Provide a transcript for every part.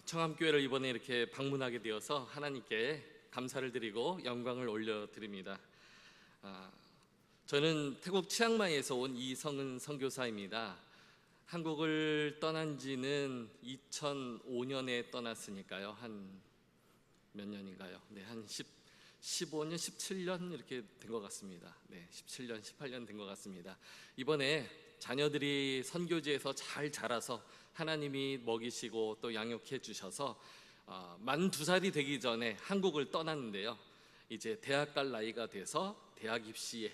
청암교회를 이번에 이렇게 방문하게 되어서 하나님께 감사를 드리고 영광을 올려드립니다. 저는 태국 치앙마이에서 온 이성은 선교사입니다. 한국을 떠난 지는 2005년에 떠났으니까요. 한 몇 년인가요? 네, 한 15년, 17년 이렇게 된 것 같습니다. 네, 17년, 18년 된 것 같습니다. 이번에 자녀들이 선교지에서 잘 자라서 하나님이 먹이시고 또 양육해 주셔서 만 2살이 되기 전에 한국을 떠났는데요. 이제 대학 갈 나이가 돼서 대학 입시에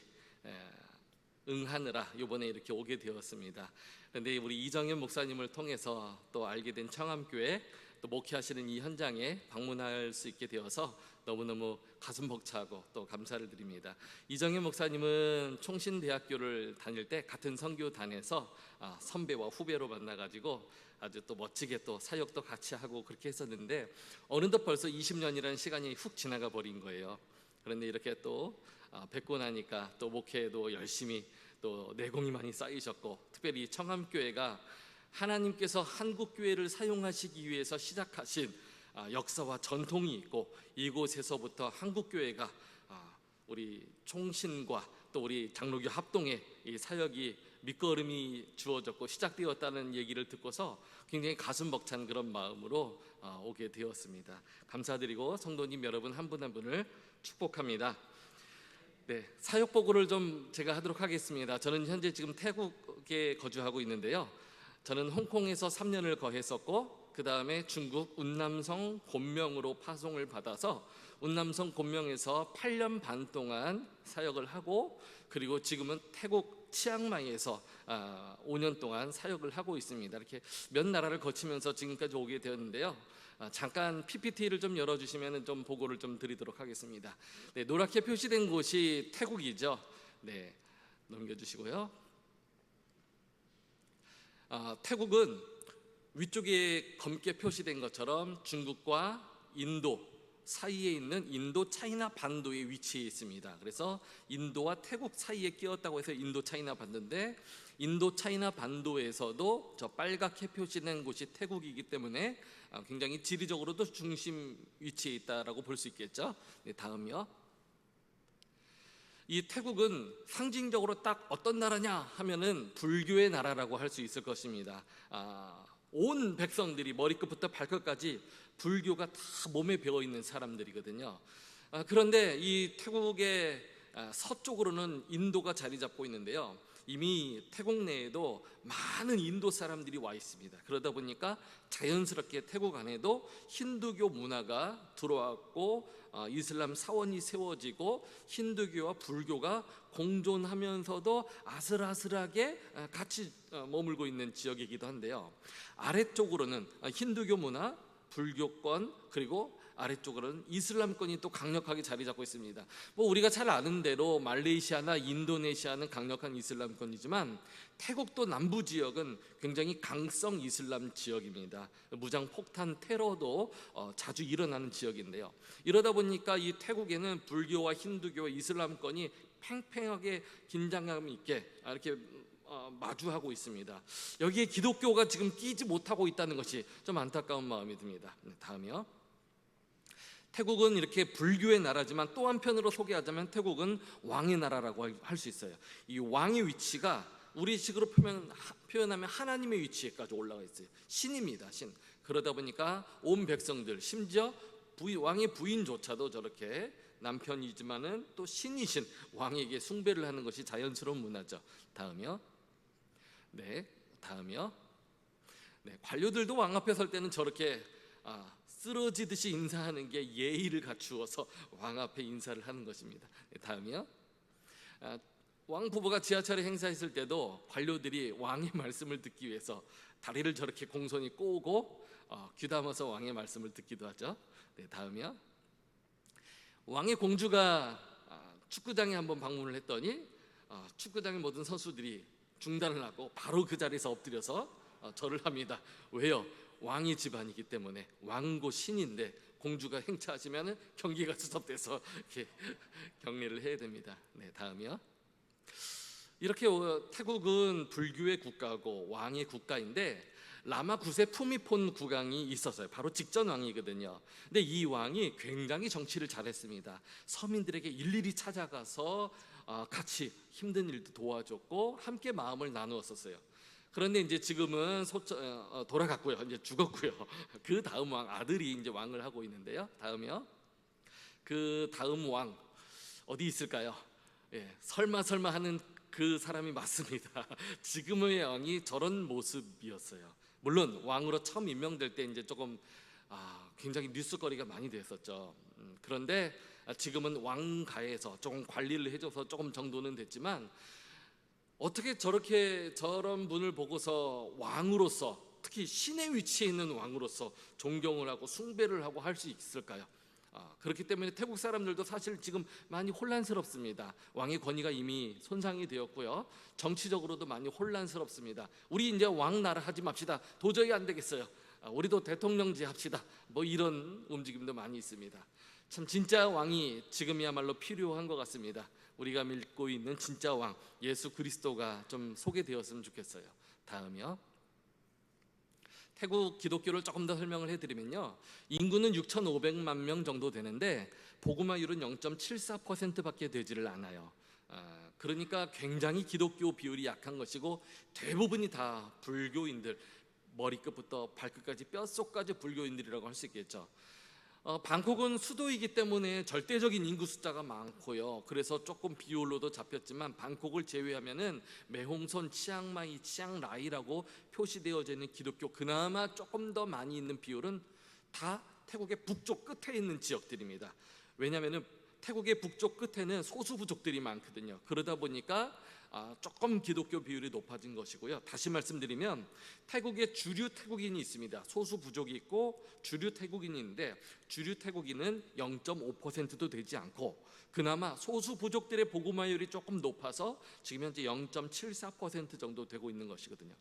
응하느라 이번에 이렇게 오게 되었습니다. 그런데 우리 이정현 목사님을 통해서 또 알게 된 청암교회 또 목회하시는 이 현장에 방문할 수 있게 되어서 너무너무 가슴 벅차고 또 감사를 드립니다. 이정현 목사님은 총신대학교를 다닐 때 같은 선교단에서 선배와 후배로 만나가지고 아주 또 멋지게 또 사역도 같이 하고 그렇게 했었는데 어느덧 벌써 20년이라는 시간이 훅 지나가 버린 거예요. 그런데 이렇게 또 뵙고 나니까 또 목회에도 열심히 또 내공이 많이 쌓이셨고, 특별히 청암교회가 하나님께서 한국교회를 사용하시기 위해서 시작하신 역사와 전통이 있고, 이곳에서부터 한국교회가 우리 총신과 또 우리 장로교 합동의 이 사역이 밑거름이 주어졌고 시작되었다는 얘기를 듣고서 굉장히 가슴 벅찬 그런 마음으로 오게 되었습니다. 감사드리고 성도님 여러분 한 분 한 분을 축복합니다. 네, 사역 보고를 좀 제가 하도록 하겠습니다. 저는 현재 지금 태국에 거주하고 있는데요. 저는 홍콩에서 3년을 거했었고, 그 다음에 중국 운남성 곤명으로 파송을 받아서 운남성 곤명에서 8년 반 동안 사역을 하고, 그리고 지금은 태국 치앙마이에서 5년 동안 사역을 하고 있습니다. 이렇게 몇 나라를 거치면서 지금까지 오게 되었는데요. 잠깐 PPT를 좀 열어주시면 좀 보고를 좀 드리도록 하겠습니다. 네, 노랗게 표시된 곳이 태국이죠. 네, 넘겨주시고요. 태국은 위쪽에 검게 표시된 것처럼 중국과 인도 사이에 있는 인도 차이나 반도에 위치해 있습니다. 그래서 인도와 태국 사이에 끼었다고 해서 인도 차이나 반도인데, 인도 차이나 반도에서도 저 빨갛게 표시된 곳이 태국이기 때문에 굉장히 지리적으로도 중심 위치에 있다라고 볼 수 있겠죠. 네, 다음이요. 이 태국은 상징적으로 딱 어떤 나라냐 하면은 불교의 나라라고 할 수 있을 것입니다. 온 백성들이 머리끝부터 발끝까지 불교가 다 몸에 배어 있는 사람들이거든요. 그런데 이 태국의 서쪽으로는 인도가 자리 잡고 있는데요. 이미 태국 내에도 많은 인도 사람들이 와 있습니다. 그러다 보니까 자연스럽게 태국 안에도 힌두교 문화가 들어왔고, 이슬람 사원이 세워지고 힌두교와 불교가 공존하면서도 아슬아슬하게 같이 머물고 있는 지역이기도 한데요. 아래쪽으로는 힌두교 문화, 불교권, 그리고 아래쪽으로는 이슬람권이 또 강력하게 자리 잡고 있습니다. 우리가 잘 아는 대로 말레이시아나 인도네시아는 강력한 이슬람권이지만 태국도 남부 지역은 굉장히 강성 이슬람 지역입니다. 무장 폭탄 테러도 자주 일어나는 지역인데요. 이러다 보니까 이 태국에는 불교와 힌두교와 이슬람권이 팽팽하게 긴장감 있게 이렇게 마주하고 있습니다. 여기에 기독교가 지금 끼지 못하고 있다는 것이 좀 안타까운 마음이 듭니다. 다음이요. 태국은 이렇게 불교의 나라지만 또 한편으로 소개하자면 태국은 왕의 나라라고 할 수 있어요. 이 왕의 위치가 우리식으로 표현하면 하나님의 위치에까지 올라가 있어요. 신입니다, 신. 그러다 보니까 온 백성들, 심지어 왕의 부인조차도 저렇게 남편이지만은 또 신이신 왕에게 숭배를 하는 것이 자연스러운 문화죠. 다음이요. 네, 다음이요. 네, 관료들도 왕 앞에 설 때는 저렇게 쓰러지듯이 인사하는 게 예의를 갖추어서 왕 앞에 인사를 하는 것입니다. 네, 다음이요. 왕 부부가 지하철에 행사했을 때도 관료들이 왕의 말씀을 듣기 위해서 다리를 저렇게 공손히 꼬고 귀담아서 왕의 말씀을 듣기도 하죠. 네, 다음이요. 왕의 공주가 축구장에 한번 방문을 했더니 축구장의 모든 선수들이 중단을 하고 바로 그 자리에서 엎드려서 절을 합니다. 왜요? 왕의 집안이기 때문에, 왕고 신인데 공주가 행차하시면 경기가 스톱돼서 이렇게 격리를 해야 됩니다. 네, 다음이요. 이렇게 태국은 불교의 국가고 왕의 국가인데 라마 9세 푸미폰 국왕이 있었어요. 바로 직전 왕이거든요. 근데 이 왕이 굉장히 정치를 잘했습니다. 서민들에게 일일이 찾아가서 같이 힘든 일도 도와줬고 함께 마음을 나누었었어요. 그런데 이제 지금은 돌아갔고요. 이제 죽었고요. 그 다음 왕 아들이 이제 왕을 하고 있는데요. 다음이요. 그 다음 왕 어디 있을까요? 예, 설마 하는 그 사람이 맞습니다. 지금의 왕이 저런 모습이었어요. 물론 왕으로 처음 임명될 때 이제 조금 굉장히 뉴스거리가 많이 됐었죠. 그런데 지금은 왕가에서 조금 관리를 해줘서 조금 정도는 됐지만 어떻게 저런 분을 보고서 왕으로서, 특히 신의 위치에 있는 왕으로서 존경을 하고 숭배를 하고 할 수 있을까요? 그렇기 때문에 태국 사람들도 사실 지금 많이 혼란스럽습니다. 왕의 권위가 이미 손상이 되었고요. 정치적으로도 많이 혼란스럽습니다. 우리 이제 왕나라 하지 맙시다. 도저히 안 되겠어요. 우리도 대통령제 합시다. 뭐 이런 움직임도 많이 있습니다. 참 진짜 왕이 지금이야말로 필요한 것 같습니다. 우리가 믿고 있는 진짜 왕 예수 그리스도가 좀 소개되었으면 좋겠어요. 다음이요. 태국 기독교를 조금 더 설명을 해드리면요, 인구는 6,500만 명 정도 되는데 복음화율은 0.74%밖에 되지를 않아요. 그러니까 굉장히 기독교 비율이 약한 것이고 대부분이 다 불교인들, 머리끝부터 발끝까지 뼛속까지 불교인들이라고 할 수 있겠죠. 방콕은 수도이기 때문에 절대적인 인구 숫자가 많고요. 그래서 조금 비율로도 잡혔지만 방콕을 제외하면은 매홍선, 치앙마이, 치앙라이라고 표시되어져 있는 기독교 그나마 조금 더 많이 있는 비율은 다 태국의 북쪽 끝에 있는 지역들입니다. 왜냐하면은 태국의 북쪽 끝에는 소수 부족들이 많거든요. 그러다 보니까 조금 기독교 비율이 높아진 것이고요. 다시 말씀드리면 태국에 주류 태국인이 있습니다. 소수 부족이 있고 주류 태국인이 있는데 주류 태국인은 0.5%도 되지 않고 그나마 소수 부족들의 복음화율이 조금 높아서 지금 현재 0.74% 정도 되고 있는 것이거든요.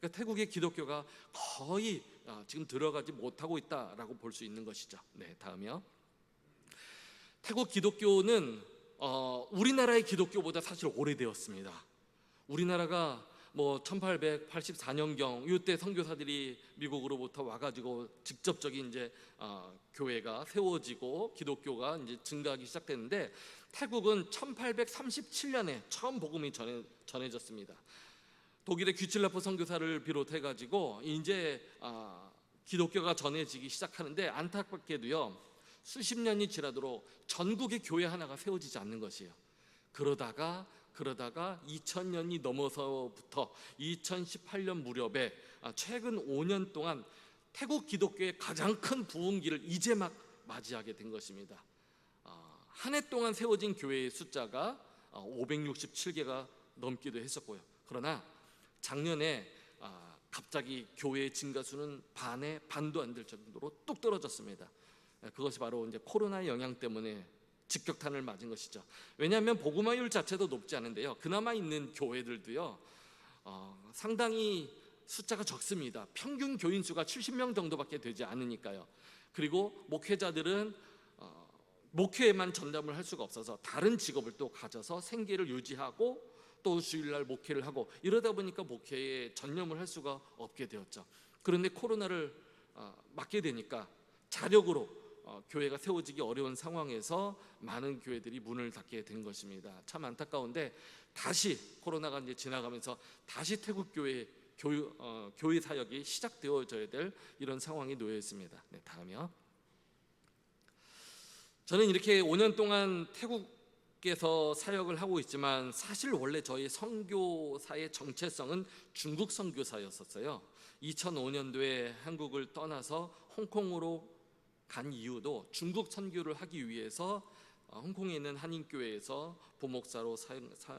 그러니까 태국의 기독교가 거의 지금 들어가지 못하고 있다라고 볼 수 있는 것이죠. 네, 다음이요. 태국 기독교는 우리나라의 기독교보다 사실 오래되었습니다. 우리나라가 뭐 1884년경 이때 선교사들이 미국으로부터 와가지고 직접적인 이제 교회가 세워지고 기독교가 이제 증가하기 시작됐는데 태국은 1837년에 처음 복음이 전해졌습니다. 독일의 귀칠라프 선교사를 비롯해가지고 이제 기독교가 전해지기 시작하는데 안타깝게도요. 수십 년이 지나도록 전국의 교회 하나가 세워지지 않는 것이에요. 그러다가 2000년이 넘어서부터 2018년 무렵에 최근 5년 동안 태국 기독교의 가장 큰 부흥기를 이제 막 맞이하게 된 것입니다. 한 해 동안 세워진 교회의 숫자가 567개가 넘기도 했었고요. 그러나 작년에 갑자기 교회의 증가수는 반도 안 될 정도로 뚝 떨어졌습니다. 그것이 바로 이제 코로나의 영향 때문에 직격탄을 맞은 것이죠. 왜냐하면 복음화율 자체도 높지 않은데요. 그나마 있는 교회들도요, 상당히 숫자가 적습니다. 평균 교인 수가 70명 정도밖에 되지 않으니까요. 그리고 목회자들은 목회에만 전담을 할 수가 없어서 다른 직업을 또 가져서 생계를 유지하고 또 주일날 목회를 하고 이러다 보니까 목회에 전념을 할 수가 없게 되었죠. 그런데 코로나를 맞게 되니까 자력으로 교회가 세워지기 어려운 상황에서 많은 교회들이 문을 닫게 된 것입니다. 참 안타까운데 다시 코로나가 이제 지나가면서 다시 태국 교회 사역이 시작되어져야 될 이런 상황이 놓여 있습니다. 네, 다음이요. 저는 이렇게 5년 동안 태국에서 사역을 하고 있지만 사실 원래 저희 선교사의 정체성은 중국 선교사였었어요. 2005년도에 한국을 떠나서 홍콩으로 간 이유도 중국 선교를 하기 위해서 홍콩에 있는 한인교회에서 부목사로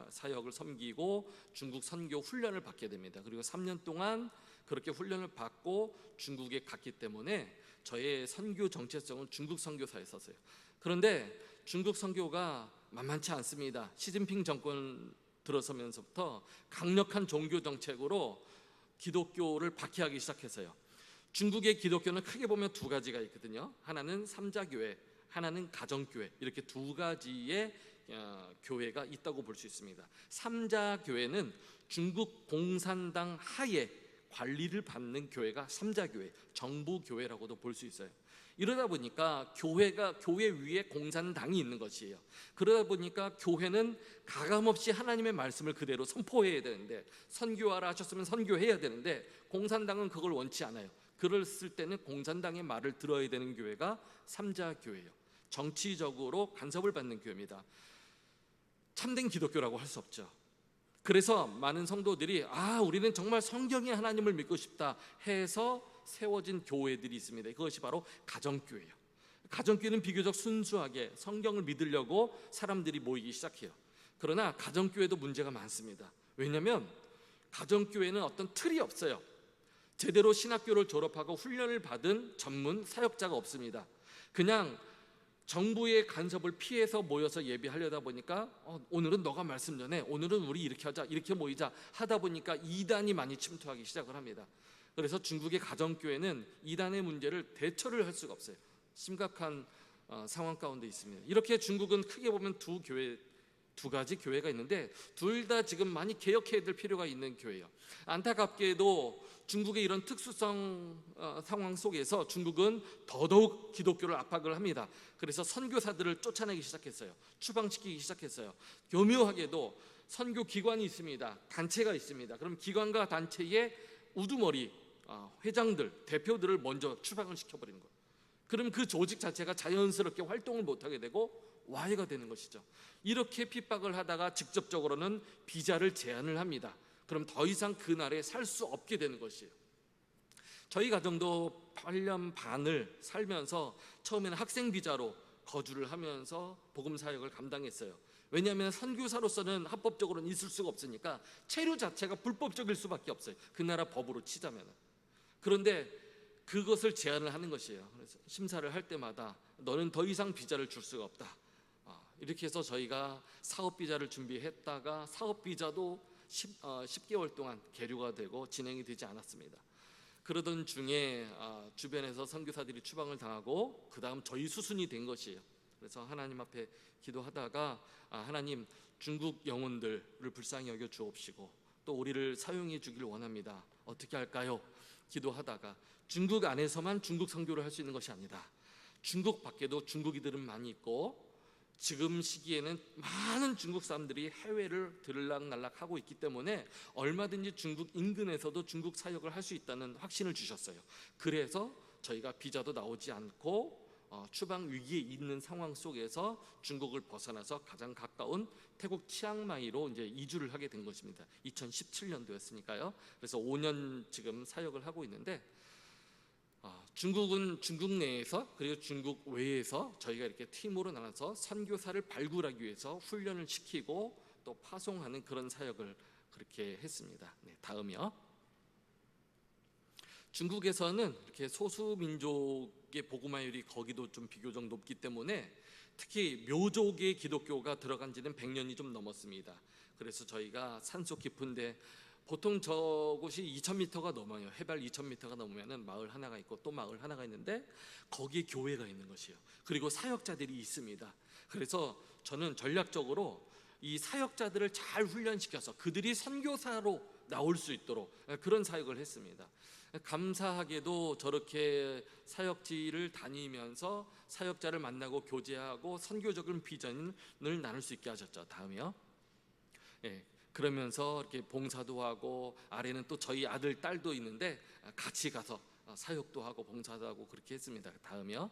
사역을 섬기고 중국 선교 훈련을 받게 됩니다. 그리고 3년 동안 그렇게 훈련을 받고 중국에 갔기 때문에 저의 선교 정체성은 중국 선교사였었어요. 그런데 중국 선교가 만만치 않습니다. 시진핑 정권 들어서면서부터 강력한 종교 정책으로 기독교를 박해하기 시작해서요. 중국의 기독교는 크게 보면 두 가지가 있거든요. 하나는 삼자교회, 하나는 가정교회, 이렇게 두 가지의 교회가 있다고 볼 수 있습니다. 삼자 교회는 중국 공산당 하에 관리를 받는 교회가 삼자 교회, 정부 교회라고도 볼 수 있어요. 이러다 보니까 교회 위에 공산당이 있는 것이에요. 그러다 보니까 교회는 가감없이 하나님의 말씀을 그대로 선포해야 되는데, 선교하라 하셨으면 선교해야 되는데, 공산당은 그걸 원치 않아요. 그랬을 때는 공산당의 말을 들어야 되는 교회가 삼자 교회예요. 정치적으로 간섭을 받는 교회입니다. 참된 기독교라고 할 수 없죠. 그래서 많은 성도들이 우리는 정말 성경의 하나님을 믿고 싶다 해서 세워진 교회들이 있습니다. 그것이 바로 가정교회예요. 가정교회는 비교적 순수하게 성경을 믿으려고 사람들이 모이기 시작해요. 그러나 가정교회도 문제가 많습니다. 왜냐하면 가정교회는 어떤 틀이 없어요. 제대로 신학교를 졸업하고 훈련을 받은 전문 사역자가 없습니다. 그냥 정부의 간섭을 피해서 모여서 예배하려다 보니까 오늘은 너가 말씀 전해, 오늘은 우리 이렇게 하자, 이렇게 모이자 하다 보니까 이단이 많이 침투하기 시작을 합니다. 그래서 중국의 가정교회는 이단의 문제를 대처를 할 수가 없어요. 심각한 상황 가운데 있습니다. 이렇게 중국은 크게 보면 두 가지 교회가 있는데, 둘 다 지금 많이 개혁해야 될 필요가 있는 교회예요. 안타깝게도 중국의 이런 특수성 상황 속에서 중국은 더더욱 기독교를 압박을 합니다. 그래서 선교사들을 쫓아내기 시작했어요. 추방시키기 시작했어요. 교묘하게도 선교 기관이 있습니다. 단체가 있습니다. 그럼 기관과 단체의 우두머리 회장들, 대표들을 먼저 추방을 시켜버리는 거예요. 그럼 그 조직 자체가 자연스럽게 활동을 못하게 되고 와해가 되는 것이죠. 이렇게 핍박을 하다가 직접적으로는 비자를 제한을 합니다. 그럼 더 이상 그 나라에 살 수 없게 되는 것이에요. 저희 가정도 8년 반을 살면서 처음에는 학생 비자로 거주를 하면서 복음 사역을 감당했어요. 왜냐하면 선교사로서는 합법적으로는 있을 수가 없으니까 체류 자체가 불법적일 수밖에 없어요. 그 나라 법으로 치자면. 그런데 그것을 제한을 하는 것이에요. 그래서 심사를 할 때마다 너는 더 이상 비자를 줄 수가 없다. 이렇게 해서 저희가 사업 비자를 준비했다가 사업 비자도 10개월 동안 계류가 되고 진행이 되지 않았습니다. 그러던 중에 주변에서 선교사들이 추방을 당하고 그 다음 저희 수순이 된 것이에요. 그래서 하나님 앞에 기도하다가 하나님, 중국 영혼들을 불쌍히 여겨 주옵시고 또 우리를 사용해 주길 원합니다. 어떻게 할까요? 기도하다가 중국 안에서만 중국 선교를 할 수 있는 것이 아니다. 중국 밖에도 중국이들은 많이 있고 지금 시기에는 많은 중국 사람들이 해외를 들락날락하고 있기 때문에 얼마든지 중국 인근에서도 중국 사역을 할 수 있다는 확신을 주셨어요. 그래서 저희가 비자도 나오지 않고 추방 위기에 있는 상황 속에서 중국을 벗어나서 가장 가까운 태국 치앙마이로 이제 이주를 하게 된 것입니다. 2017년도였으니까요. 그래서 5년 지금 사역을 하고 있는데, 중국은 중국 내에서 그리고 중국 외에서 저희가 이렇게 팀으로 나눠서 선교사를 발굴하기 위해서 훈련을 시키고 또 파송하는 그런 사역을 그렇게 했습니다. 다음이요. 중국에서는 이렇게 소수민족의 복음화율이 거기도 좀 비교적 높기 때문에 특히 묘족의 기독교가 들어간 지는 100년이 좀 넘었습니다. 그래서 저희가 산속 깊은데 보통 저곳이 2000m가 넘어요. 해발 2000m가 넘으면 마을 하나가 있고 또 마을 하나가 있는데 거기에 교회가 있는 것이에요. 그리고 사역자들이 있습니다. 그래서 저는 전략적으로 이 사역자들을 잘 훈련시켜서 그들이 선교사로 나올 수 있도록 그런 사역을 했습니다. 감사하게도 저렇게 사역지를 다니면서 사역자를 만나고 교제하고 선교적인 비전을 나눌 수 있게 하셨죠. 다음이요. 그러면서 이렇게 봉사도 하고 아래는 또 저희 아들, 딸도 있는데 같이 가서 사역도 하고 봉사도 하고 그렇게 했습니다. 다음이요.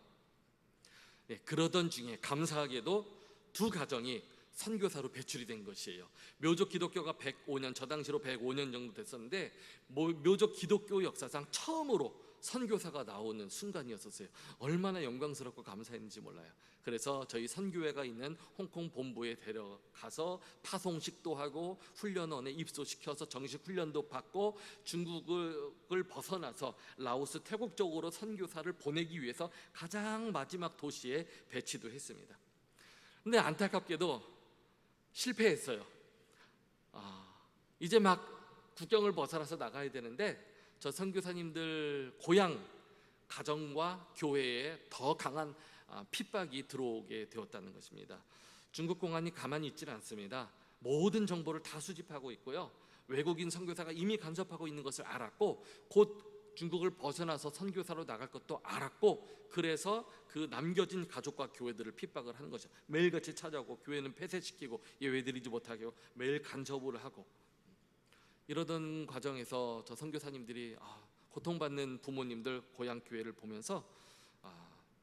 그러던 중에 감사하게도 두 가정이 선교사로 배출이 된 것이에요. 묘족 기독교가 105년, 저 당시로 105년 정도 됐었는데 묘족 기독교 역사상 처음으로 선교사가 나오는 순간이었었어요. 얼마나 영광스럽고 감사했는지 몰라요. 그래서 저희 선교회가 있는 홍콩 본부에 데려가서 파송식도 하고 훈련원에 입소시켜서 정식 훈련도 받고 중국을 벗어나서 라오스, 태국 쪽으로 선교사를 보내기 위해서 가장 마지막 도시에 배치도 했습니다. 근데 안타깝게도 실패했어요. 이제 막 국경을 벗어나서 나가야 되는데 저 선교사님들 고향 가정과 교회에 더 강한 핍박이 들어오게 되었다는 것입니다. 중국 공안이 가만히 있질 않습니다. 모든 정보를 다 수집하고 있고요. 외국인 선교사가 이미 간섭하고 있는 것을 알았고, 곧 중국을 벗어나서 선교사로 나갈 것도 알았고, 그래서 그 남겨진 가족과 교회들을 핍박을 하는 거죠. 매일같이 찾아오고 교회는 폐쇄시키고 예외드리지 못하게 매일 간섭을 하고, 이러던 과정에서 저 선교사님들이 고통받는 부모님들 고향 교회를 보면서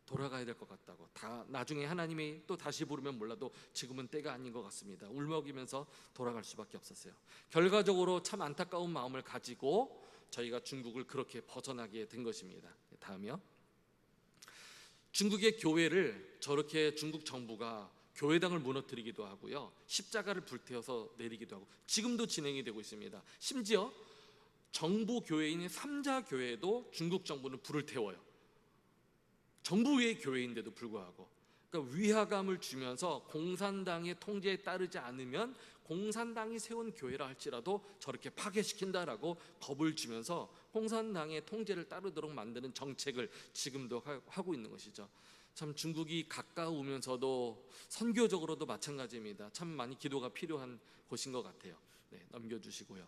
돌아가야 될 것 같다고, 다 나중에 하나님이 또 다시 부르면 몰라도 지금은 때가 아닌 것 같습니다. 울먹이면서 돌아갈 수밖에 없었어요. 결과적으로 참 안타까운 마음을 가지고 저희가 중국을 그렇게 벗어나게 된 것입니다. 다음이요. 중국의 교회를 저렇게 중국 정부가 교회당을 무너뜨리기도 하고요, 십자가를 불태워서 내리기도 하고 지금도 진행이 되고 있습니다. 심지어 정부 교회인 삼자 교회도 중국 정부는 불을 태워요. 정부의 교회인데도 불구하고. 그러니까 위화감을 주면서 공산당의 통제에 따르지 않으면 공산당이 세운 교회라 할지라도 저렇게 파괴시킨다라고 겁을 주면서 공산당의 통제를 따르도록 만드는 정책을 지금도 하고 있는 것이죠. 참 중국이 가까우면서도 선교적으로도 마찬가지입니다. 참 많이 기도가 필요한 곳인 것 같아요. 네, 넘겨주시고요.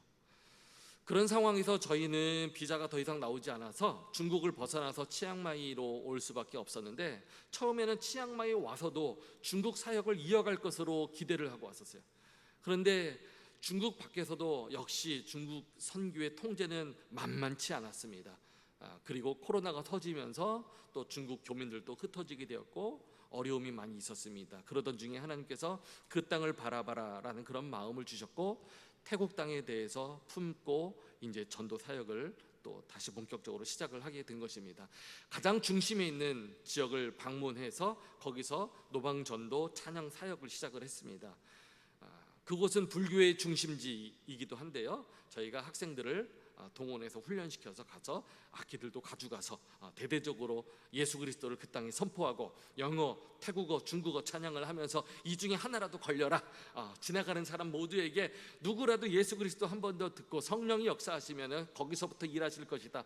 그런 상황에서 저희는 비자가 더 이상 나오지 않아서 중국을 벗어나서 치앙마이로 올 수밖에 없었는데, 처음에는 치앙마이에 와서도 중국 사역을 이어갈 것으로 기대를 하고 왔었어요. 그런데 중국 밖에서도 역시 중국 선교의 통제는 만만치 않았습니다. 그리고 코로나가 터지면서 또 중국 교민들도 흩어지게 되었고 어려움이 많이 있었습니다. 그러던 중에 하나님께서 그 땅을 바라봐라라는 그런 마음을 주셨고, 태국 땅에 대해서 품고 이제 전도 사역을 또 다시 본격적으로 시작을 하게 된 것입니다. 가장 중심에 있는 지역을 방문해서 거기서 노방 전도 찬양 사역을 시작을 했습니다. 그곳은 불교의 중심지이기도 한데요, 저희가 학생들을 동원해서 훈련시켜서 가서 악기들도 가져가서 대대적으로 예수 그리스도를 그 땅에 선포하고 영어, 태국어, 중국어 찬양을 하면서 이 중에 하나라도 걸려라, 지나가는 사람 모두에게 누구라도 예수 그리스도 한 번 더 듣고 성령이 역사하시면 거기서부터 일하실 것이다.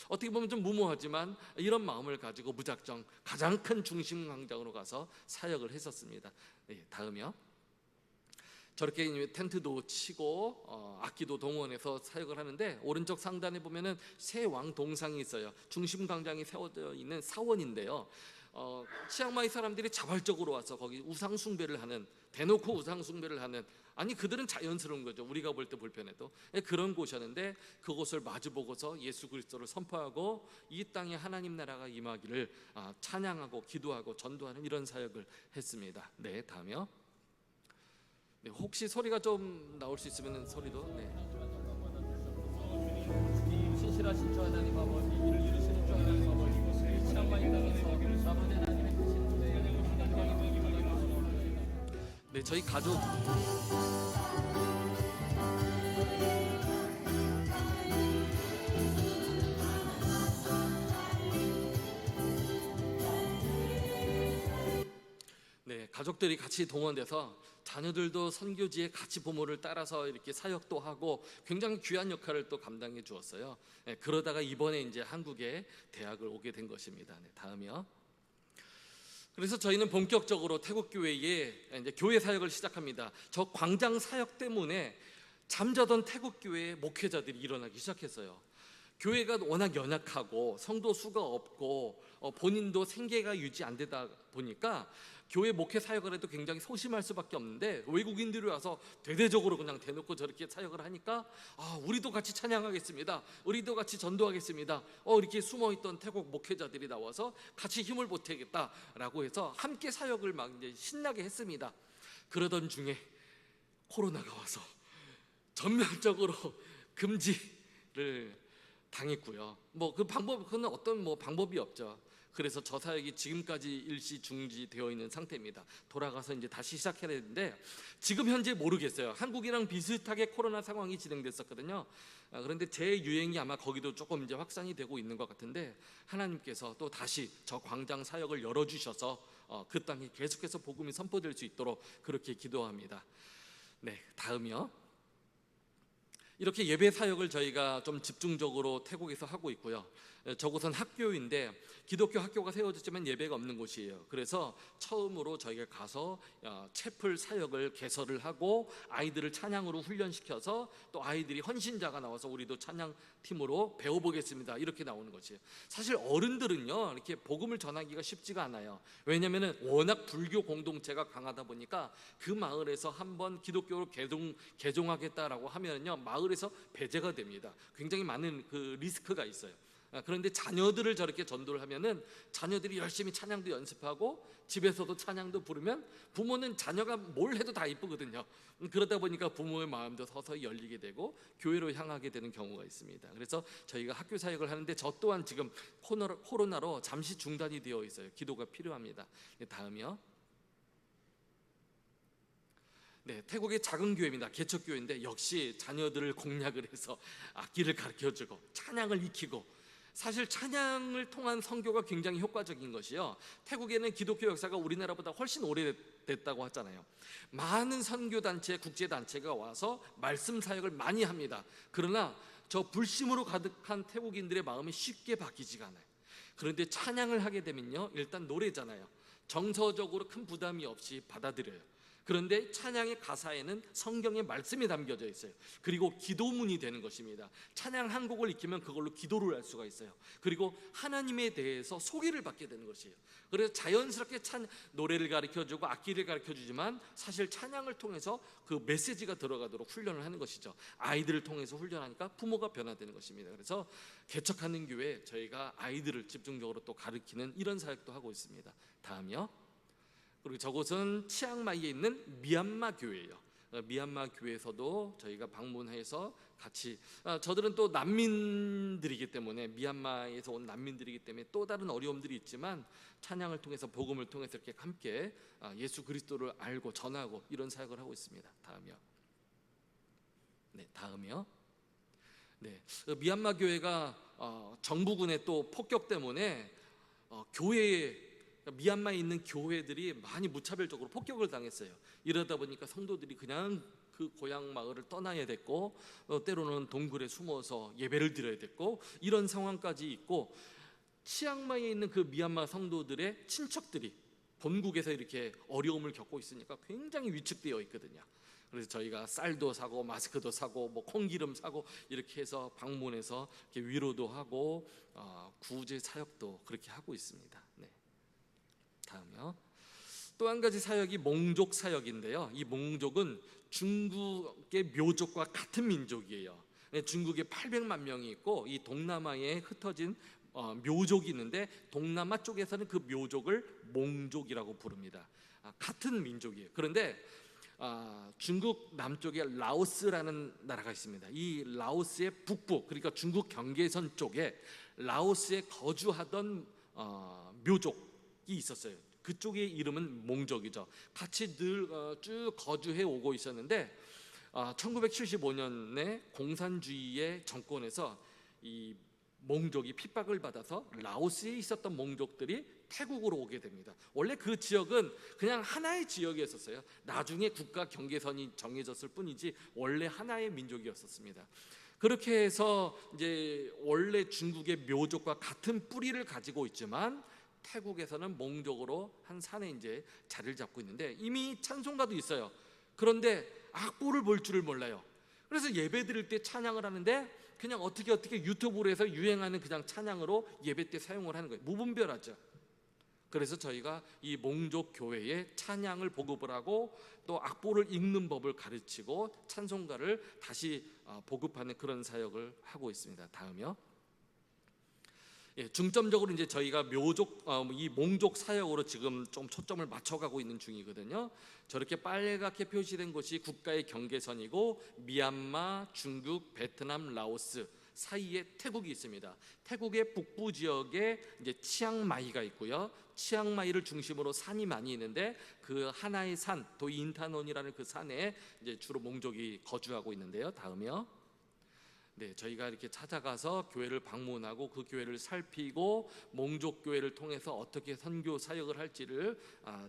어떻게 보면 좀 무모하지만 이런 마음을 가지고 무작정 가장 큰 중심 광장으로 가서 사역을 했었습니다. 네, 다음이요. 저렇게 텐트도 치고 악기도 동원해서 사역을 하는데, 오른쪽 상단에 보면은 새 왕 동상이 있어요. 중심 광장에 세워져 있는 사원인데요, 치앙마이 사람들이 자발적으로 와서 거기 우상 숭배를 하는, 대놓고 우상 숭배를 하는, 아니 그들은 자연스러운 거죠. 우리가 볼 때 불편해도 그런 곳이었는데, 그곳을 마주보고서 예수 그리스도를 선포하고 이 땅에 하나님 나라가 임하기를 찬양하고 기도하고 전도하는 이런 사역을 했습니다. 네, 다음이요. 네, 혹시 소리가 좀 나올 수 있으면 소리도. 네. 신실하신 주 하나님 아버지, 이를 이루시는 주 하나님 아버지, 치앙마이 땅에서 남은 하나님의 크신. 네, 저희 가족. 네, 가족들이 같이 동원돼서 자녀들도 선교지에 같이 부모를 따라서 이렇게 사역도 하고 굉장히 귀한 역할을 또 감당해 주었어요. 네, 그러다가 이번에 이제 한국에 대학을 오게 된 것입니다. 네, 다음이요. 그래서 저희는 본격적으로 태국 교회에 이제 교회 사역을 시작합니다. 저 광장 사역 때문에 잠자던 태국 교회의 목회자들이 일어나기 시작했어요. 교회가 워낙 연약하고 성도 수가 없고 본인도 생계가 유지 안 되다 보니까 교회 목회 사역을 해도 굉장히 소심할 수밖에 없는데, 외국인들이 와서 대대적으로 그냥 대놓고 저렇게 사역을 하니까 우리도 같이 찬양하겠습니다, 우리도 같이 전도하겠습니다, 이렇게 숨어있던 태국 목회자들이 나와서 같이 힘을 보태겠다라고 해서 함께 사역을 막 이제 신나게 했습니다. 그러던 중에 코로나가 와서 전면적으로 금지를 당했고요. 그건 어떤 방법이 없죠. 그래서 저 사역이 지금까지 일시 중지되어 있는 상태입니다. 돌아가서 이제 다시 시작해야 되는데, 지금 현재 모르겠어요. 한국이랑 비슷하게 코로나 상황이 진행됐었거든요. 그런데 재유행이 아마 거기도 조금 이제 확산이 되고 있는 것 같은데, 하나님께서 또 다시 저 광장 사역을 열어주셔서 그 땅에 계속해서 복음이 선포될 수 있도록 그렇게 기도합니다. 네, 다음이요. 이렇게 예배 사역을 저희가 좀 집중적으로 태국에서 하고 있고요. 저곳은 학교인데 기독교 학교가 세워졌지만 예배가 없는 곳이에요. 그래서 처음으로 저희가 가서 채플 사역을 개설을 하고 아이들을 찬양으로 훈련시켜서 또 아이들이 헌신자가 나와서 우리도 찬양팀으로 배워보겠습니다, 이렇게 나오는 것이에요. 사실 어른들은요 이렇게 복음을 전하기가 쉽지가 않아요. 왜냐하면 워낙 불교 공동체가 강하다 보니까 그 마을에서 한번 기독교로 개종하겠다라고 하면요 마을에서 배제가 됩니다. 굉장히 많은 그 리스크가 있어요. 그런데 자녀들을 저렇게 전도를 하면은 자녀들이 열심히 찬양도 연습하고 집에서도 찬양도 부르면 부모는 자녀가 뭘 해도 다 이쁘거든요. 그러다 보니까 부모의 마음도 서서히 열리게 되고 교회로 향하게 되는 경우가 있습니다. 그래서 저희가 학교 사역을 하는데 저 또한 지금 코로나로 잠시 중단이 되어 있어요. 기도가 필요합니다. 다음이요. 네, 태국의 작은 교회입니다. 개척교회인데 역시 자녀들을 공략을 해서 악기를 가르쳐주고 찬양을 익히고, 사실 찬양을 통한 선교가 굉장히 효과적인 것이요, 태국에는 기독교 역사가 우리나라보다 훨씬 오래됐다고 하잖아요. 많은 선교단체, 국제단체가 와서 말씀 사역을 많이 합니다. 그러나 저 불심으로 가득한 태국인들의 마음이 쉽게 바뀌지가 않아요. 그런데 찬양을 하게 되면요 일단 노래잖아요. 정서적으로 큰 부담이 없이 받아들여요. 그런데 찬양의 가사에는 성경의 말씀이 담겨져 있어요. 그리고 기도문이 되는 것입니다. 찬양 한 곡을 익히면 그걸로 기도를 할 수가 있어요. 그리고 하나님에 대해서 소개를 받게 되는 것이에요. 그래서 자연스럽게 노래를 가르쳐주고 악기를 가르쳐주지만 사실 찬양을 통해서 그 메시지가 들어가도록 훈련을 하는 것이죠. 아이들을 통해서 훈련하니까 부모가 변화되는 것입니다. 그래서 개척하는 교회 저희가 아이들을 집중적으로 또 가르치는 이런 사역도 하고 있습니다. 다음이요. 그리고 저곳은 치앙마이에 있는 미얀마 교회예요. 미얀마 교회에서도 저희가 방문해서 같이, 저들은 또 난민들이기 때문에, 미얀마에서 온 난민들이기 때문에 또 다른 어려움들이 있지만 찬양을 통해서, 복음을 통해서 이렇게 함께 예수 그리스도를 알고 전하고 이런 사역을 하고 있습니다. 다음이요. 네, 다음이요. 네, 미얀마 교회가 정부군의 또 폭격 때문에 교회에, 미얀마에 있는 교회들이 많이 무차별적으로 폭격을 당했어요. 이러다 보니까 성도들이 그냥 그 고향 마을을 떠나야 됐고, 때로는 동굴에 숨어서 예배를 드려야 됐고, 이런 상황까지 있고, 치앙마이에 있는 그 미얀마 성도들의 친척들이 본국에서 이렇게 어려움을 겪고 있으니까 굉장히 위축되어 있거든요. 그래서 저희가 쌀도 사고 마스크도 사고 뭐 콩기름 사고 이렇게 해서 방문해서 이렇게 위로도 하고 구제 사역도 그렇게 하고 있습니다. 네. 다음이요. 또 한 가지 사역이 몽족 사역인데요, 이 몽족은 중국의 묘족과 같은 민족이에요. 중국에 800만 명이 있고 이 동남아에 흩어진 묘족이 있는데 동남아 쪽에서는 그 묘족을 몽족이라고 부릅니다. 같은 민족이에요. 그런데 중국 남쪽에 라오스라는 나라가 있습니다. 이 라오스의 북부, 그러니까 중국 경계선 쪽에 라오스에 거주하던 묘족이 있었어요. 그쪽의 이름은 몽족이죠. 같이 늘 쭉 거주해 오고 있었는데 1975년에 공산주의의 정권에서 이 몽족이 핍박을 받아서 라오스에 있었던 몽족들이 태국으로 오게 됩니다. 원래 그 지역은 그냥 하나의 지역이었어요. 나중에 국가 경계선이 정해졌을 뿐이지 원래 하나의 민족이었었습니다. 그렇게 해서 이제 원래 중국의 묘족과 같은 뿌리를 가지고 있지만 태국에서는 몽족으로 한 산에 이제 자리를 잡고 있는데 이미 찬송가도 있어요. 그런데 악보를 볼 줄을 몰라요. 그래서 예배 드릴 때 찬양을 하는데 그냥 어떻게 유튜브로 해서 유행하는 그냥 찬양으로 예배 때 사용을 하는 거예요. 무분별하죠. 그래서 저희가 이 몽족 교회에 찬양을 보급을 하고 또 악보를 읽는 법을 가르치고 찬송가를 다시 보급하는 그런 사역을 하고 있습니다. 다음이요. 중점적으로 이제 저희가 이 몽족 사역으로 지금 좀 초점을 맞춰가고 있는 중이거든요. 저렇게 빨갛게 표시된 곳이 국가의 경계선이고 미얀마, 중국, 베트남, 라오스 사이에 태국이 있습니다. 태국의 북부 지역에 이제 치앙마이가 있고요. 치앙마이를 중심으로 산이 많이 있는데 그 하나의 산, 도인타논이라는 그 산에 이제 주로 몽족이 거주하고 있는데요. 다음이요. 네, 저희가 이렇게 찾아가서 교회를 방문하고 그 교회를 살피고 몽족 교회를 통해서 어떻게 선교 사역을 할지를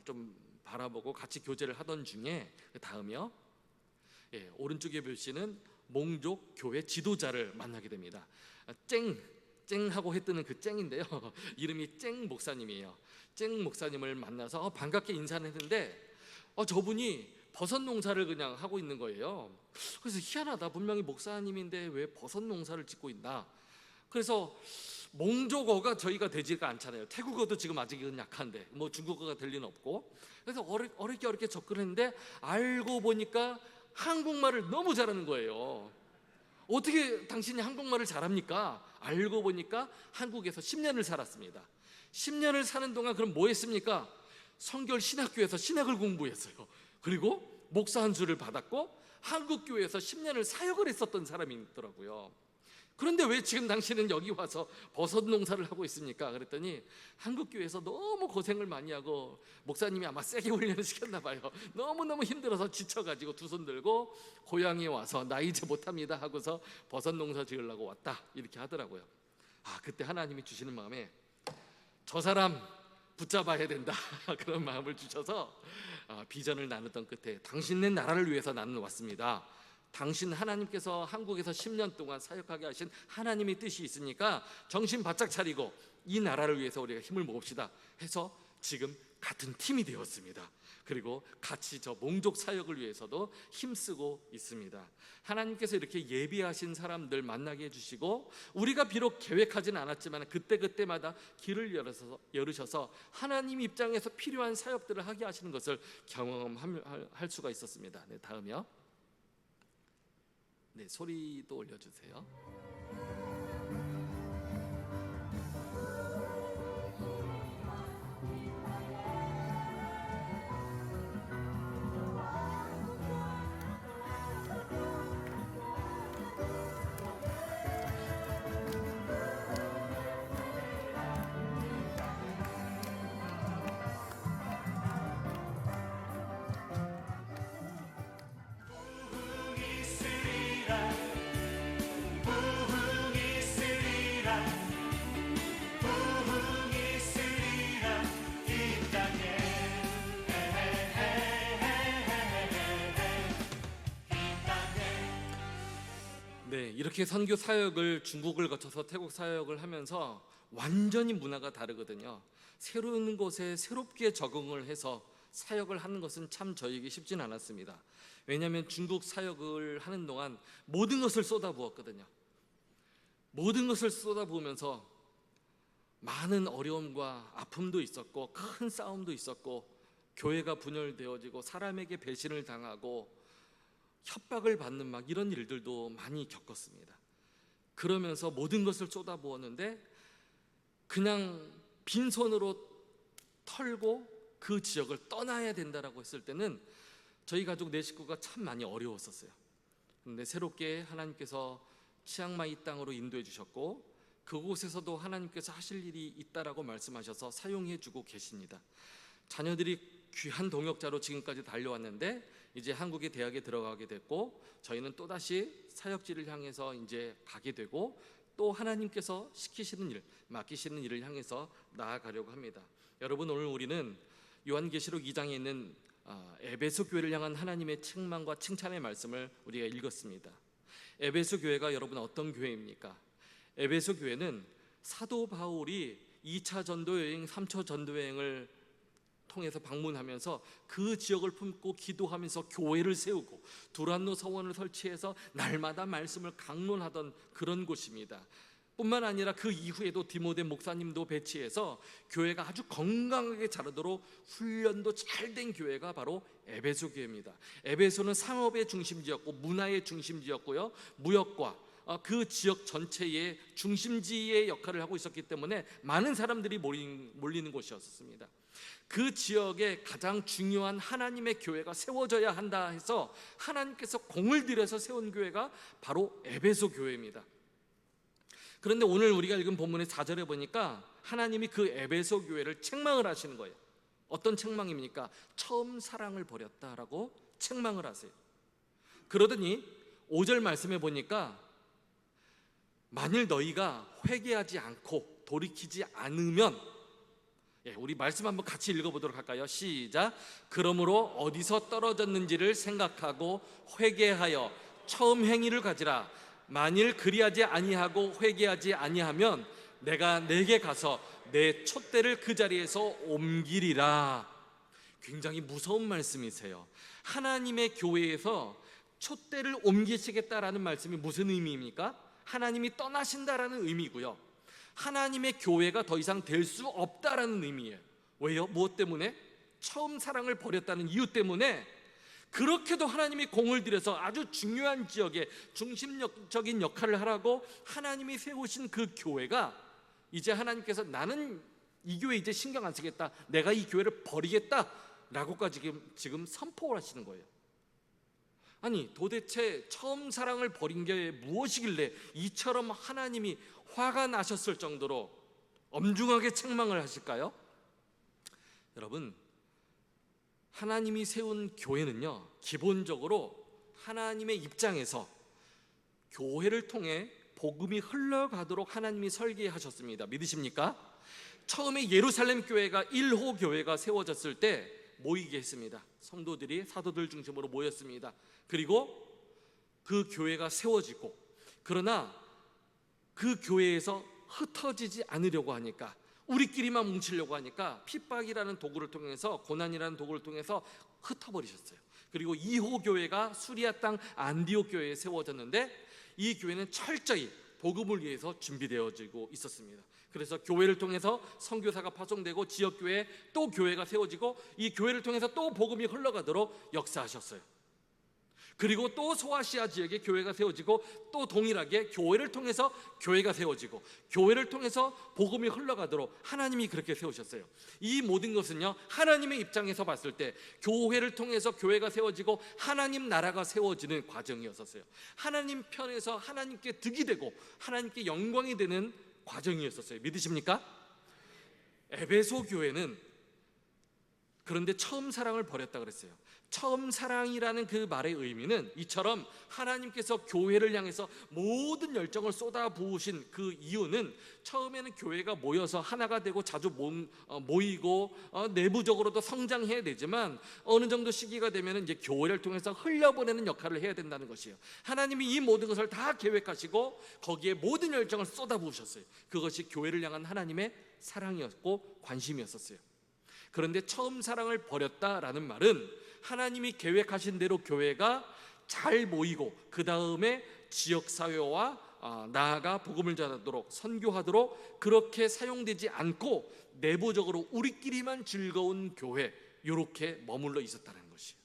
좀 바라보고 같이 교제를 하던 중에 다음이요. 오른쪽에 보시는 몽족 교회 지도자를 만나게 됩니다. 쨍하고 해뜨는 그 쨍인데요. 이름이 쨍 목사님이에요. 쨍 목사님을 만나서 반갑게 인사를 했는데 저분이 버섯 농사를 그냥 하고 있는 거예요. 그래서 희한하다, 분명히 목사님인데 왜 버섯 농사를 짓고 있나. 그래서 몽족어가 저희가 되지가 않잖아요. 태국어도 지금 아직은 약한데 뭐 중국어가 될 리는 없고. 그래서 어렵게 접근했는데 알고 보니까 한국말을 너무 잘하는 거예요. 어떻게 당신이 한국말을 잘합니까? 알고 보니까 한국에서 10년을 살았습니다. 10년을 사는 동안 그럼 뭐 했습니까? 성결 신학교에서 신학을 공부했어요. 그리고 목사 한 수를 받았고 한국교회에서 10년을 사역을 했었던 사람이 있더라고요. 그런데 왜 지금 당신은 여기 와서 버섯 농사를 하고 있습니까? 그랬더니 한국교회에서 너무 고생을 많이 하고 목사님이 아마 세게 훈련을 시켰나 봐요. 너무너무 힘들어서 지쳐가지고 두 손 들고 고향에 와서 나 이제 못합니다 하고서 버섯 농사 지으려고 왔다, 이렇게 하더라고요. 그때 하나님이 주시는 마음에 저 사람 붙잡아야 된다 그런 마음을 주셔서 비전을 나누던 끝에 당신네 나라를 위해서 나는 왔습니다. 당신 하나님께서 한국에서 10년 동안 사역하게 하신 하나님의 뜻이 있으니까 정신 바짝 차리고 이 나라를 위해서 우리가 힘을 모읍시다 해서 지금 같은 팀이 되었습니다. 그리고 같이 저 몽족 사역을 위해서도 힘쓰고 있습니다. 하나님께서 이렇게 예비하신 사람들 만나게 해주시고 우리가 비록 계획하지는 않았지만 그때그때마다 길을 열으셔서 하나님 입장에서 필요한 사역들을 하게 하시는 것을 경험할 수가 있었습니다. 네, 다음이요. 네, 소리도 올려주세요. 네, 이렇게 선교 사역을 중국을 거쳐서 태국 사역을 하면서 완전히 문화가 다르거든요. 새로운 곳에 새롭게 적응을 해서 사역을 하는 것은 참 저에게 쉽진 않았습니다. 왜냐하면 중국 사역을 하는 동안 모든 것을 쏟아부었거든요. 모든 것을 쏟아부으면서 많은 어려움과 아픔도 있었고 큰 싸움도 있었고 교회가 분열되어지고 사람에게 배신을 당하고 협박을 받는 막 이런 일들도 많이 겪었습니다. 그러면서 모든 것을 쏟아부었는데 그냥 빈손으로 털고 그 지역을 떠나야 된다라고 했을 때는 저희 가족 네 식구가 참 많이 어려웠었어요. 그런데 새롭게 하나님께서 치앙마이 땅으로 인도해 주셨고 그곳에서도 하나님께서 하실 일이 있다라고 말씀하셔서 사용해 주고 계십니다. 자녀들이 귀한 동역자로 지금까지 달려왔는데 이제 한국의 대학에 들어가게 됐고 저희는 또다시 사역지를 향해서 이제 가게 되고 또 하나님께서 시키시는 일, 맡기시는 일을 향해서 나아가려고 합니다. 여러분, 오늘 우리는 요한계시록 2장에 있는 에베소 교회를 향한 하나님의 책망과 칭찬의 말씀을 우리가 읽었습니다. 에베소 교회가 여러분 어떤 교회입니까? 에베소 교회는 사도 바울이 2차 전도여행, 3차 전도여행을 통해서 방문하면서 그 지역을 품고 기도하면서 교회를 세우고 두란노 서원을 설치해서 날마다 말씀을 강론하던 그런 곳입니다. 뿐만 아니라 그 이후에도 디모데 목사님도 배치해서 교회가 아주 건강하게 자라도록 훈련도 잘 된 교회가 바로 에베소 교회입니다. 에베소는 상업의 중심지였고 문화의 중심지였고요, 무역과 그 지역 전체의 중심지의 역할을 하고 있었기 때문에 많은 사람들이 몰리는 곳이었습니다. 그 지역에 가장 중요한 하나님의 교회가 세워져야 한다 해서 하나님께서 공을 들여서 세운 교회가 바로 에베소 교회입니다. 그런데 오늘 우리가 읽은 본문의 4절에 보니까 하나님이 그 에베소 교회를 책망을 하시는 거예요. 어떤 책망입니까? 처음 사랑을 버렸다라고 책망을 하세요. 그러더니 5절 말씀에 보니까 만일 너희가 회개하지 않고 돌이키지 않으면, 우리 말씀 한번 같이 읽어보도록 할까요? 시작. 그러므로 어디서 떨어졌는지를 생각하고 회개하여 처음 행위를 가지라. 만일 그리하지 아니하고 회개하지 아니하면 내가 내게 가서 내 촛대를 그 자리에서 옮기리라. 굉장히 무서운 말씀이세요. 하나님의 교회에서 촛대를 옮기시겠다라는 말씀이 무슨 의미입니까? 하나님이 떠나신다라는 의미고요, 하나님의 교회가 더 이상 될 수 없다라는 의미예요. 왜요? 무엇 때문에? 처음 사랑을 버렸다는 이유 때문에. 그렇게도 하나님이 공을 들여서 아주 중요한 지역에 중심적인 역할을 하라고 하나님이 세우신 그 교회가 이제 하나님께서 나는 이 교회 이제 신경 안 쓰겠다, 내가 이 교회를 버리겠다 라고까지 지금 선포를 하시는 거예요. 아니, 도대체 처음 사랑을 버린 게 무엇이길래 이처럼 하나님이 화가 나셨을 정도로 엄중하게 책망을 하실까요? 여러분, 하나님이 세운 교회는요, 기본적으로 하나님의 입장에서 교회를 통해 복음이 흘러가도록 하나님이 설계하셨습니다. 믿으십니까? 처음에 예루살렘 교회가 1호 교회가 세워졌을 때 모이게 했습니다. 성도들이 사도들 중심으로 모였습니다. 그리고 그 교회가 세워지고, 그러나 그 교회에서 흩어지지 않으려고 하니까, 우리끼리만 뭉치려고 하니까 핍박이라는 도구를 통해서, 고난이라는 도구를 통해서 흩어버리셨어요. 그리고 2호 교회가 수리아 땅 안디옥 교회에 세워졌는데, 이 교회는 철저히 복음을 위해서 준비되어지고 있었습니다. 그래서 교회를 통해서 선교사가 파송되고 지역교회 또 교회가 세워지고, 이 교회를 통해서 또 복음이 흘러가도록 역사하셨어요. 그리고 또 소아시아 지역에 교회가 세워지고, 또 동일하게 교회를 통해서 교회가 세워지고, 교회를 통해서 복음이 흘러가도록 하나님이 그렇게 세우셨어요. 이 모든 것은요, 하나님의 입장에서 봤을 때 교회를 통해서 교회가 세워지고 하나님 나라가 세워지는 과정이었었어요. 하나님 편에서 하나님께 득이 되고 하나님께 영광이 되는 과정이었었어요. 믿으십니까? 에베소 교회는 그런데 처음 사랑을 버렸다 그랬어요. 처음 사랑이라는 그 말의 의미는 이처럼 하나님께서 교회를 향해서 모든 열정을 쏟아부으신 그 이유는, 처음에는 교회가 모여서 하나가 되고 자주 모이고 내부적으로도 성장해야 되지만 어느 정도 시기가 되면 이제 교회를 통해서 흘려보내는 역할을 해야 된다는 것이에요. 하나님이 이 모든 것을 다 계획하시고 거기에 모든 열정을 쏟아부으셨어요. 그것이 교회를 향한 하나님의 사랑이었고 관심이었었어요. 그런데 처음 사랑을 버렸다라는 말은 하나님이 계획하신 대로 교회가 잘 모이고 그 다음에 지역사회와 나아가 복음을 전하도록 선교하도록 그렇게 사용되지 않고 내부적으로 우리끼리만 즐거운 교회, 이렇게 머물러 있었다는 것이에요.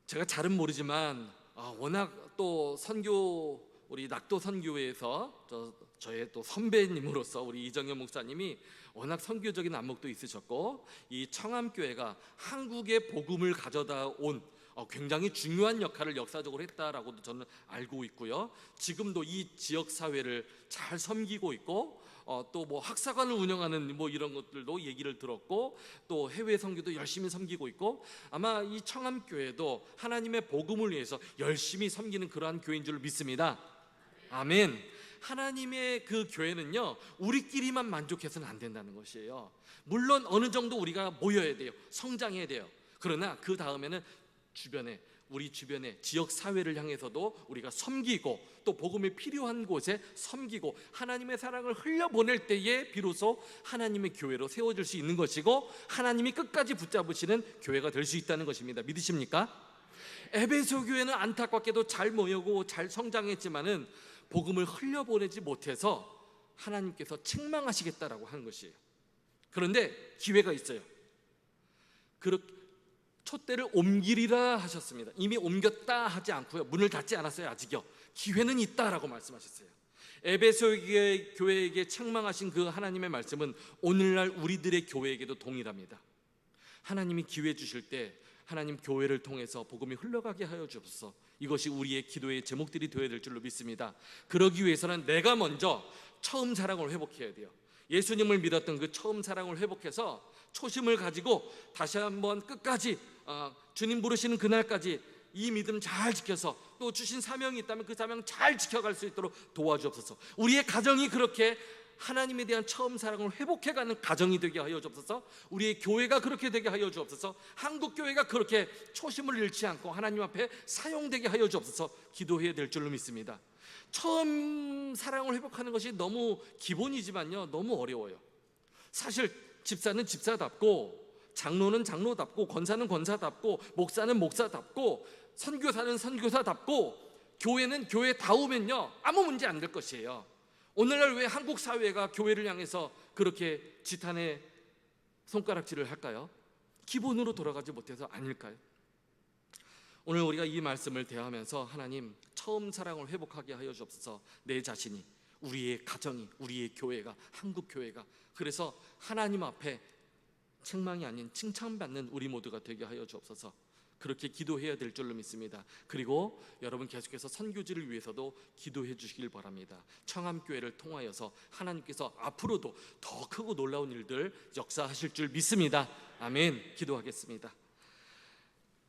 제가 잘은 모르지만 워낙 또 선교, 우리 낙도 선교회에서 저의 또 선배님으로서 우리 이정현 목사님이 워낙 선교적인 안목도 있으셨고, 이 청암교회가 한국의 복음을 가져다 온 굉장히 중요한 역할을 역사적으로 했다라고도 저는 알고 있고요. 지금도 이 지역 사회를 잘 섬기고 있고, 또 뭐 학사관을 운영하는 뭐 이런 것들도 얘기를 들었고, 또 해외 선교도 열심히 섬기고 있고, 아마 이 청암교회도 하나님의 복음을 위해서 열심히 섬기는 그러한 교회인 줄 믿습니다. 아멘. 하나님의 그 교회는요, 우리끼리만 만족해서는 안 된다는 것이에요. 물론 어느 정도 우리가 모여야 돼요. 성장해야 돼요. 그러나 그 다음에는 우리 주변에 지역 사회를 향해서도 우리가 섬기고, 또 복음이 필요한 곳에 섬기고 하나님의 사랑을 흘려보낼 때에 비로소 하나님의 교회로 세워질 수 있는 것이고, 하나님이 끝까지 붙잡으시는 교회가 될 수 있다는 것입니다. 믿으십니까? 에베소 교회는 안타깝게도 잘 모이고 잘 성장했지만은 복음을 흘려보내지 못해서 하나님께서 책망하시겠다라고 하는 것이에요. 그런데 기회가 있어요. 촛대를 옮기리라 하셨습니다. 이미 옮겼다 하지 않고요, 문을 닫지 않았어요. 아직요. 기회는 있다라고 말씀하셨어요. 에베소 교회에게 책망하신 그 하나님의 말씀은 오늘날 우리들의 교회에게도 동일합니다. 하나님이 기회 주실 때 하나님 교회를 통해서 복음이 흘러가게 하여 주옵소서. 이것이 우리의 기도의 제목들이 되어야 될 줄로 믿습니다. 그러기 위해서는 내가 먼저 처음 사랑을 회복해야 돼요. 예수님을 믿었던 그 처음 사랑을 회복해서 초심을 가지고 다시 한번 끝까지 주님 부르시는 그날까지 이 믿음 잘 지켜서, 또 주신 사명이 있다면 그 사명 잘 지켜갈 수 있도록 도와주옵소서. 우리의 가정이 그렇게 하나님에 대한 처음 사랑을 회복해가는 가정이 되게 하여 주옵소서. 우리의 교회가 그렇게 되게 하여 주옵소서. 한국교회가 그렇게 초심을 잃지 않고 하나님 앞에 사용되게 하여 주옵소서. 기도해야 될 줄로 믿습니다. 처음 사랑을 회복하는 것이 너무 기본이지만요, 너무 어려워요. 사실 집사는 집사답고, 장로는 장로답고, 권사는 권사답고, 목사는 목사답고, 선교사는 선교사답고, 교회는 교회다우면요 아무 문제 안 될 것이에요. 오늘날 왜 한국 사회가 교회를 향해서 그렇게 지탄의 손가락질을 할까요? 기본으로 돌아가지 못해서 아닐까요? 오늘 우리가 이 말씀을 대하면서 하나님, 처음 사랑을 회복하게 하여 주옵소서. 내 자신이, 우리의 가정이, 우리의 교회가, 한국 교회가, 그래서 하나님 앞에 책망이 아닌 칭찬받는 우리 모두가 되게 하여 주옵소서. 그렇게 기도해야 될 줄로 믿습니다. 그리고 여러분 계속해서 선교지를 위해서도 기도해 주시길 바랍니다. 청암교회를 통하여서 하나님께서 앞으로도 더 크고 놀라운 일들 역사하실 줄 믿습니다. 아멘. 기도하겠습니다.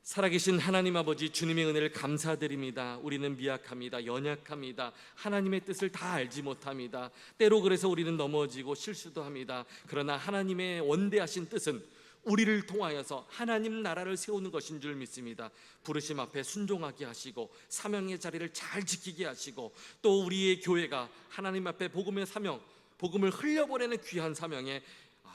살아계신 하나님 아버지, 주님의 은혜를 감사드립니다. 우리는 미약합니다. 연약합니다. 하나님의 뜻을 다 알지 못합니다. 때로 그래서 우리는 넘어지고 실수도 합니다. 그러나 하나님의 원대하신 뜻은 우리를 통하여서 하나님 나라를 세우는 것인 줄 믿습니다. 부르심 앞에 순종하게 하시고, 사명의 자리를 잘 지키게 하시고, 또 우리의 교회가 하나님 앞에 복음의 사명, 복음을 흘려보내는 귀한 사명에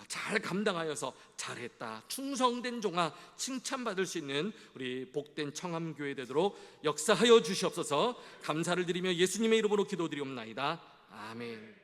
잘 감당하여서 잘했다, 충성된 종아, 칭찬받을 수 있는 우리 복된 청암교회 되도록 역사하여 주시옵소서. 감사를 드리며 예수님의 이름으로 기도드리옵나이다. 아멘.